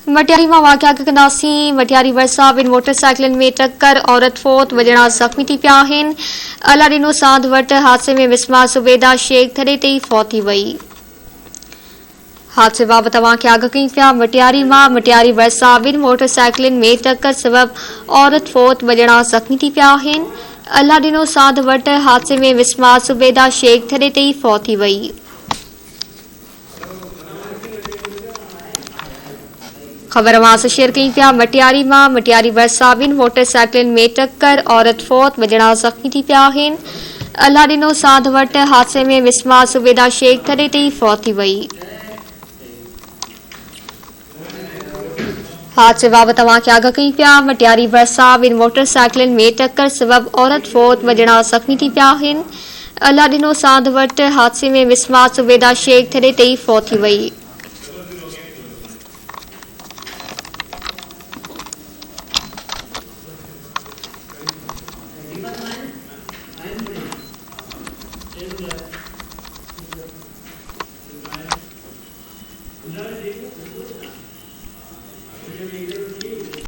मटियारी में वाक़िया कंदासीं। मटियारी भरिसां ॿिनि मोटरसाइकिलनि में टक्कर, औरत फौत, वॼणा ज़ख़्मी थी पिया आहिनि। अला ॾिनो सांध वटि हादसे में विस्मा सुबेदा शेख थॾे ते ई फौत थी वई। हादसे बाबति तव्हांखे आगाह कयूं पिया। मटियारी भरिसां ॿिनि मोटरसाइकिलनि में टक्कर सबबि औरत फौत, वॼणा ज़ख़्मी थी पिया आहिनि। अला ॾिनो सांध वटि हादसे में विस्मा सुबेदा शेख थॾे ते ई फौत थी वई। ख़बर वास शेयर कई पिया। मटियारी भरिसां ॿिनि मोटरसाइकिलनि में टक्कर, औरत फौत, वॼणा ज़ख़्मी थी पिया आहिनि। अला ॾिनो सांध वटि हादसे में विस्मा सुबेदा शेख थॾे ते ई फौत थी वई। हादसे बाबति तव्हांखे आगाह कयूं पिया। मटियारी भरिसां ॿिनि मोटरसाइकिलनि में टक्कर सबबि औरत फौत, वॼणा ज़ख़्मी थी पिया आहिनि। अला ॾिनो सांध वटि हादसे में विस्मा सुबेदा शेख थॾे ते ई फौत थी वई।